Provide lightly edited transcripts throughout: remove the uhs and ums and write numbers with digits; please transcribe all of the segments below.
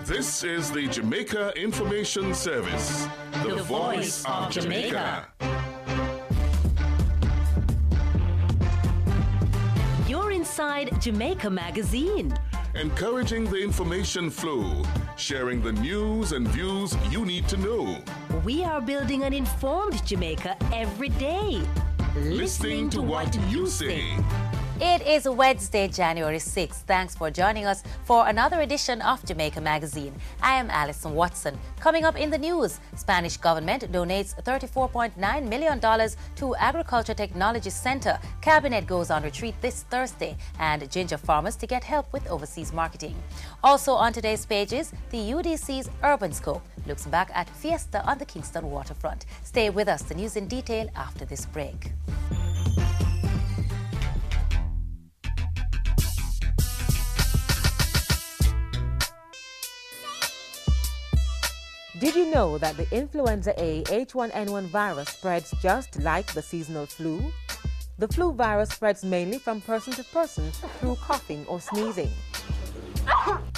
This is the Jamaica Information Service, the voice of Jamaica. You're inside Jamaica Magazine. Encouraging the information flow, sharing the news and views you need to know. We are building an informed Jamaica every day. Listening to what you say. It is Wednesday, January 6th. Thanks for joining us for another edition of Jamaica Magazine. I am Alison Watson. Coming up in the news, Spanish government donates $34.9 million to Agriculture Technology Center. Cabinet goes on retreat this Thursday, and ginger farmers to get help with overseas marketing. Also on today's pages, the UDC's Urban Scope looks back at Fiesta on the Kingston waterfront. Stay with us, the news in detail after this break. Did you know that the influenza A H1N1 virus spreads just like the seasonal flu? The flu virus spreads mainly from person to person through coughing or sneezing.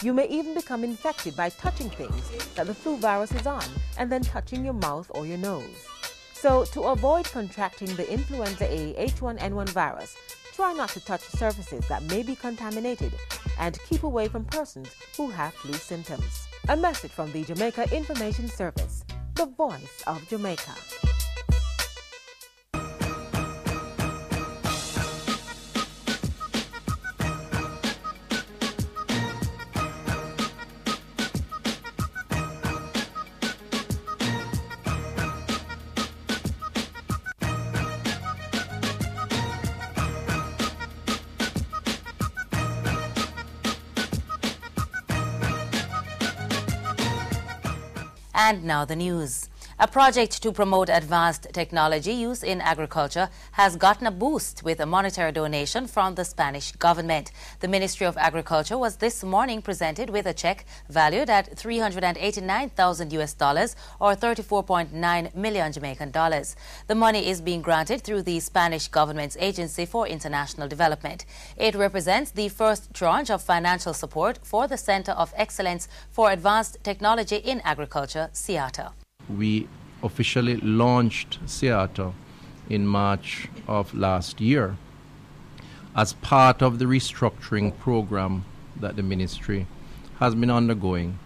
You may even become infected by touching things that the flu virus is on and then touching your mouth or your nose. So to avoid contracting the influenza A H1N1 virus, try not to touch surfaces that may be contaminated and keep away from persons who have flu symptoms. A message from the Jamaica Information Service, the voice of Jamaica. And now the news. A project to promote advanced technology use in agriculture has gotten a boost with a monetary donation from the Spanish government. The Ministry of Agriculture was this morning presented with a check valued at $389,000 or 34.9 million Jamaican dollars. The money is being granted through the Spanish government's Agency for International Development. It represents the first tranche of financial support for the Center of Excellence for Advanced Technology in Agriculture, CIATA. We officially launched CIATA in March of last year as part of the restructuring program that the ministry has been undergoing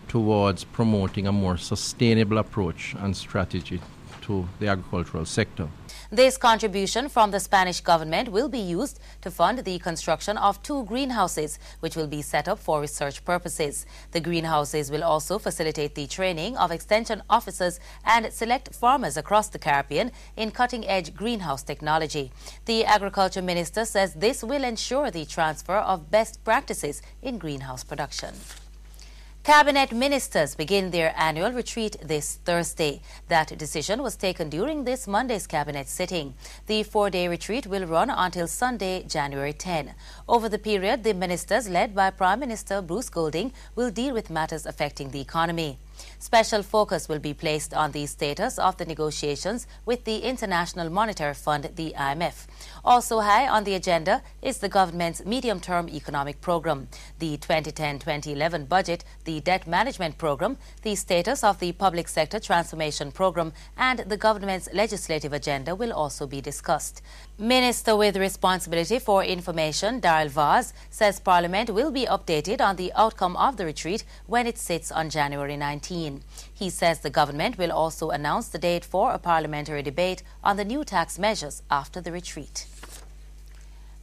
towards promoting a more sustainable approach and strategy to the agricultural sector. This contribution from the Spanish government will be used to fund the construction of 2 greenhouses, which will be set up for research purposes. The greenhouses will also facilitate the training of extension officers and select farmers across the Caribbean in cutting-edge greenhouse technology. The Agriculture Minister says this will ensure the transfer of best practices in greenhouse production. Cabinet ministers begin their annual retreat this Thursday. That decision was taken during this Monday's cabinet sitting. The 4-day retreat will run until Sunday, January 10. Over the period, the ministers, led by Prime Minister Bruce Golding, will deal with matters affecting the economy. Special focus will be placed on the status of the negotiations with the International Monetary Fund, the IMF. Also high on the agenda is the government's medium-term economic program, the 2010-2011 budget, the debt management program, the status of the public sector transformation program, and the government's legislative agenda will also be discussed. Minister with responsibility for information, Daryl Vaz, says Parliament will be updated on the outcome of the retreat when it sits on January 19. He says the government will also announce the date for a parliamentary debate on the new tax measures after the retreat.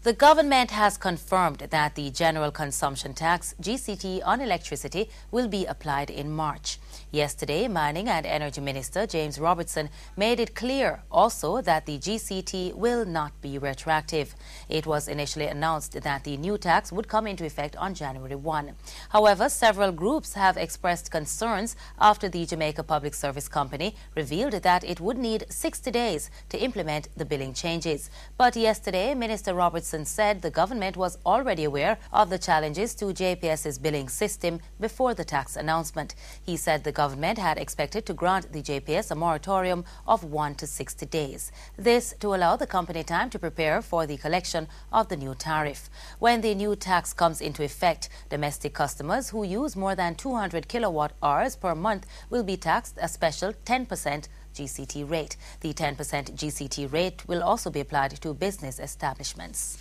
The government has confirmed that the General Consumption Tax, GCT, on electricity will be applied in March. Yesterday, Mining and Energy Minister James Robertson made it clear also that the GCT will not be retroactive. It was initially announced that the new tax would come into effect on January 1. However, several groups have expressed concerns after the Jamaica Public Service Company revealed that it would need 60 days to implement the billing changes. But yesterday, Minister Robertson Davidson said the government was already aware of the challenges to JPS's billing system before the tax announcement. He said the government had expected to grant the JPS a moratorium of 1 to 60 days. This to allow the company time to prepare for the collection of the new tariff. When the new tax comes into effect, domestic customers who use more than 200 kilowatt hours per month will be taxed a special 10% GCT rate. The 10% GCT rate will also be applied to business establishments.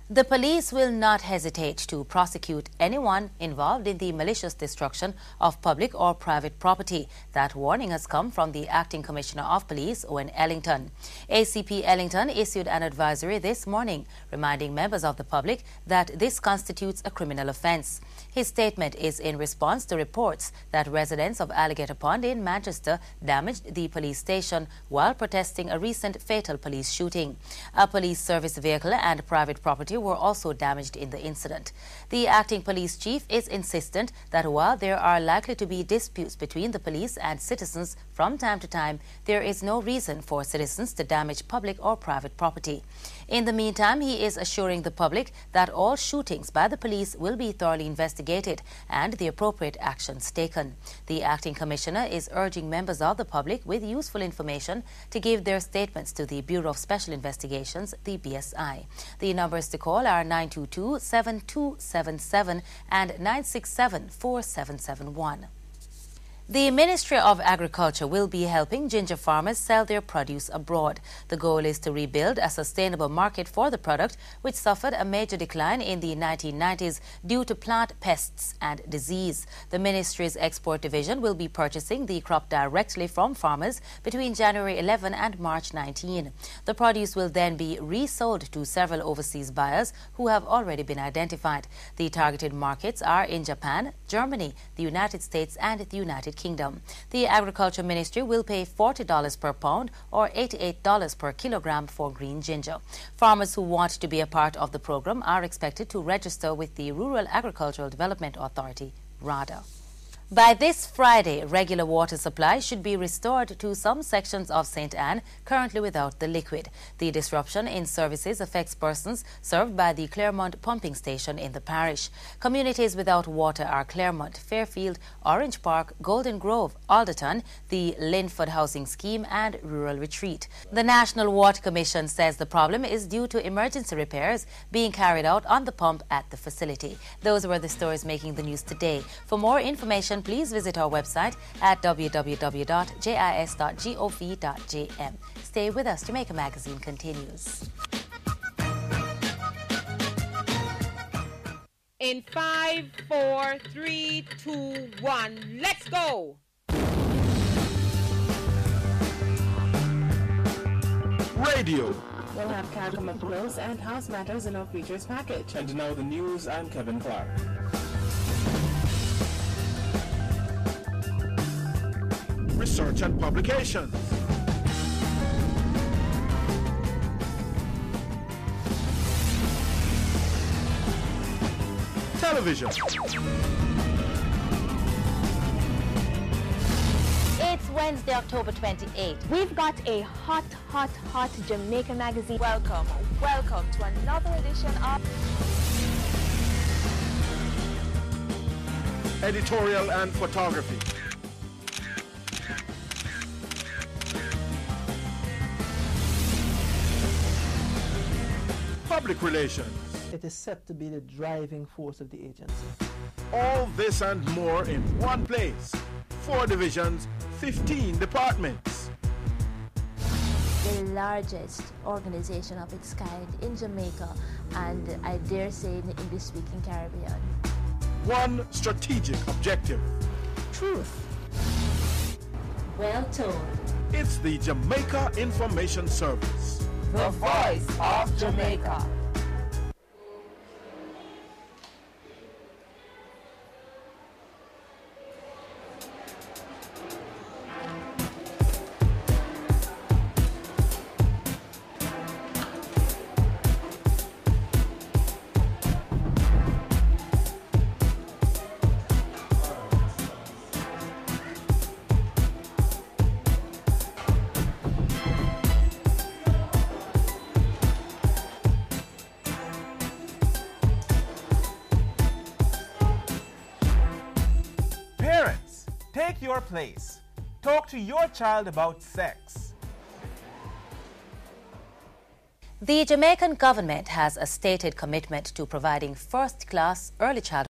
The police will not hesitate to prosecute anyone involved in the malicious destruction of public or private property. That warning has come from the Acting Commissioner of Police, Owen Ellington. ACP Ellington issued an advisory this morning reminding members of the public that this constitutes a criminal offence. His statement is in response to reports that residents of Alligator Pond in Manchester damaged the police station while protesting a recent fatal police shooting. A police service vehicle and private property were also damaged in the incident. The acting police chief is insistent that while there are likely to be disputes between the police and citizens from time to time, there is no reason for citizens to damage public or private property. In the meantime, he is assuring the public that all shootings by the police will be thoroughly investigated and the appropriate actions taken. The acting commissioner is urging members of the public with useful information to give their statements to the Bureau of Special Investigations, the BSI. The numbers to call are 922-7277 and 967-4771. The Ministry of Agriculture will be helping ginger farmers sell their produce abroad. The goal is to rebuild a sustainable market for the product, which suffered a major decline in the 1990s due to plant pests and disease. The ministry's export division will be purchasing the crop directly from farmers between January 11 and March 19. The produce will then be resold to several overseas buyers who have already been identified. The targeted markets are in Japan, Germany, the United States and the United Kingdom. The Agriculture Ministry will pay $40 per pound or $88 per kilogram for green ginger. Farmers who want to be a part of the program are expected to register with the Rural Agricultural Development Authority, RADA. By this Friday, regular water supply should be restored to some sections of St. Anne currently without the liquid. The disruption in services affects persons served by the Claremont pumping station in the parish. Communities without water are Claremont, Fairfield, Orange Park, Golden Grove, Alderton, the Linford Housing Scheme and Rural Retreat. The National Water Commission says the problem is due to emergency repairs being carried out on the pump at the facility. Those were the stories making the news today. For more information, please visit our website at www.jis.gov.jm. Stay with us. Jamaica Magazine continues. In 5, 4, 3, 2, 1, let's go! Radio. We'll have Caricom Bills and House Matters in our features package. And now the news, I'm Kevin Clark. Research and publications. Television. It's Wednesday, October 28th. We've got a hot Jamaica Magazine. Welcome to another edition of Editorial and photography. Public relations. It is set to be the driving force of the agency. All this and more in one place. 4 divisions, 15 departments. The largest organization of its kind in Jamaica and I dare say in the speaking Caribbean. One strategic objective. Truth. Well told. It's the Jamaica Information Service. The voice of Jamaica. Take your place. Talk to your child about sex. The Jamaican government has a stated commitment to providing first-class early childhood